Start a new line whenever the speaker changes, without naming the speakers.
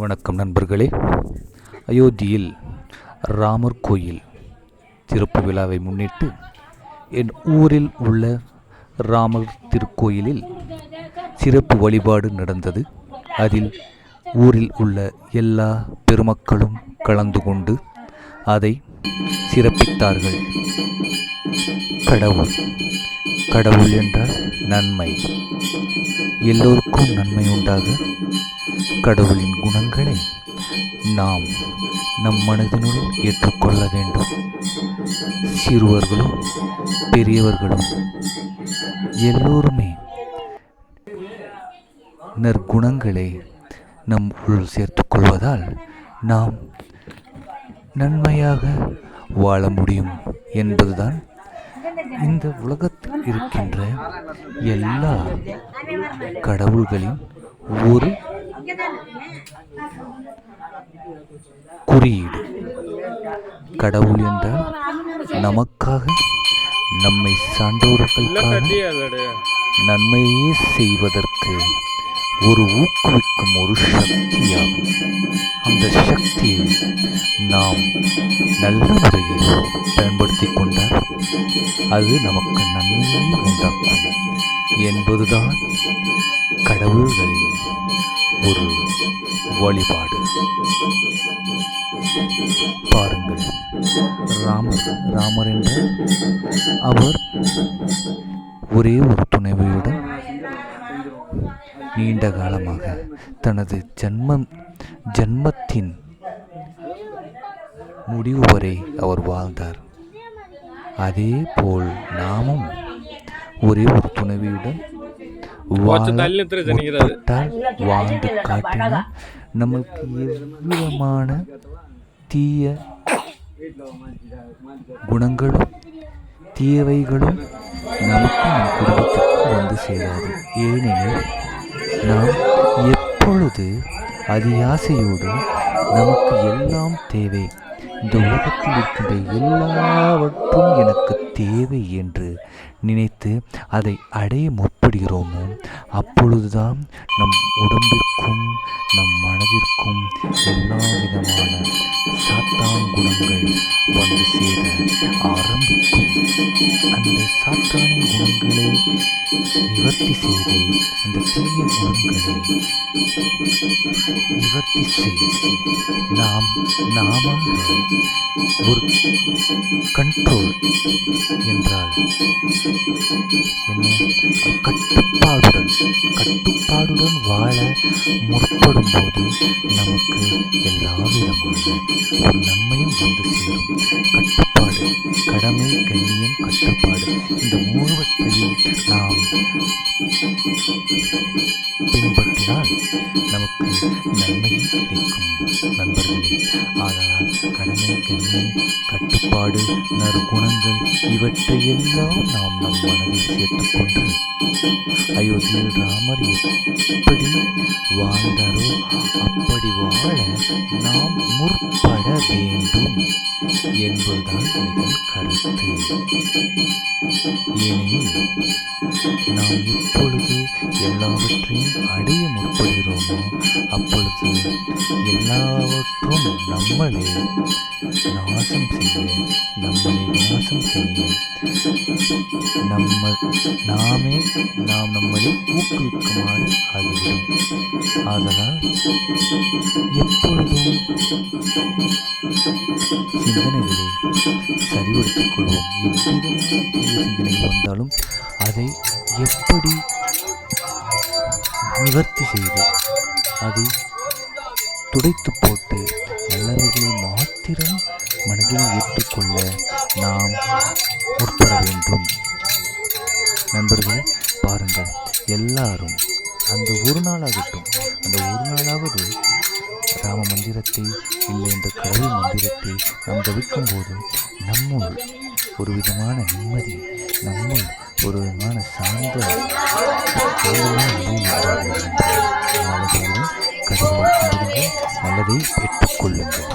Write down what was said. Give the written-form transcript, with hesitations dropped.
வணக்கம் நண்பர்களே. அயோத்தியில் ராமர் கோயில் திறப்பு விழாவை முன்னிட்டு என் ஊரில் உள்ள ராமர் திருக்கோயிலில் சிறப்பு வழிபாடு நடந்தது. அதில் ஊரில் உள்ள எல்லா பெருமக்களும் கலந்து கொண்டு அதை சிறப்பித்தார்கள். கடவுள் என்றால் நன்மை, எல்லோருக்கும் நன்மை உண்டாக கடவுளின் குணங்களை நாம் நம் மனதினுள் ஏற்றுக்கொள்ள வேண்டும். சிறுவர்களும் பெரியவர்களும் எல்லோருமே நற்குணங்களை நம் உள் சேர்த்துக் கொள்வதால் நாம் நன்மையாக வாழ முடியும் என்பதுதான் இந்த உலகத்தில் இருக்கின்ற எல்லா கடவுள்களின் ஒரு குறியீடு. கடவுள் என்றால் நமக்காக, நம்மை சான்றோர்களுக்காக நன்மையே செய்வதற்கு ஒரு ஊக்குவிக்கும் ஒரு சக்தியாகும். அந்த சக்தியை நாம் நல்ல முறையில் பயன்படுத்தி கொண்டால் அது நமக்கு நன்மையை உண்டாக்கும் என்பதுதான் கடவுள்களின் ஒரு வழிபாடு. பாருங்கள், ராமர் என்ற அவர் ஒரே ஒரு துணைவியுடன் நீண்ட காலமாக தனது ஜன்மத்தின் முடிவு வரை அவர் வாழ்ந்தார். அதே போல் நாமும் ஒரே ஒரு துணைவியுடன் வாழ்ந்து காட்டினால் நம்மளுக்கு எவ்விதமான தீய குணங்களும் தீயவைகளும் நமக்கு நம் குடும்பத்திற்கு வந்து சேராது. ஏனெனில் நாம் எப்பொழுது அதியாசையோடு நமக்கு எல்லாம் தேவை, இந்த உலகத்தில் இருக்கின்ற எல்லாவற்றும் எனக்கு தேவை என்று நினைத்து அதை அடைய முற்படுகிறோமோ அப்பொழுதுதான் நம் உடம்பிற்கும் நம் மனதிற்கும் எல்லா விதமான சாத்தான் குணங்கள் வந்து சேர ஆரம்பிக்கும். அந்த சாத்தானின் குணங்களை நிவர்த்தி செய்து, அந்த தீய குணங்களை நிவர்த்தி செய்து நாம் ஒரு கண்ட்ரோல் என்றால் என்ன, கட்டுப்பாடுடன் வாழ முற்படும் போது நமக்கு எல்லா விதமான ஒரு நன்மையும் வந்து சேரும். கட்டுப்பாடு, கடமை, கண்ணியம், கட்டுப்பாடு, இந்த மூணுவற்றையும் நாம் பின்பற்றினால் நமக்கு நன்மையும் கிடைக்கும் நண்பர்களே. ஆதலால் கடமை, கண்ணியம், கட்டுப்பாடு, நற்குணங்கள் இவற்றையெல்லாம் நாம் நம் மனதில் சேர்த்துக்கொண்டு அயோத்தியில் ராமர் எப்படி வாழ்ந்தாரோ அப்படி வாழ நாம் முற்பட வேண்டும் என்பதுதான் இதன் கருத்து. ஏனெனில் நாம் எப்பொழுது எல்லாவற்றையும் அடைய முற்படுகிறோமோ அப்பொழுது எல்லாவற்றும் நம்மளை விநாசம் செய்ய நாம் நம்மளை ஊக்குவிக்குமாறு ஆகிவிடும். ஆதலால் எப்பொழுதும் சிந்தனைகளை சரிபடுத்திக் கொள்வோம். எவ்விதமான சிந்தனைகள் வந்தாலும் அதை எப்படி நிவர்த்தி செய்து அதை துடைத்து போட்டு நல்லவைகளை மாத்திரம் மனதில் ஏற்றுக்கொள்ள நாம் முற்பட வேண்டும். நண்பர்களே, பாருங்கள், எல்லாரும் அந்த ஒரு நாளாவது ராம மந்திரத்தை இல்லை என்ற கடவுள் மந்திரத்தை நாம் தவிர்க்கும் போது நம்முள் ஒரு விதமான நிம்மதி, நம்முள் ஒரு விதமான சார்ந்த கடவுளை நல்லதை பெற்றுக்கொள்ளுங்கள்.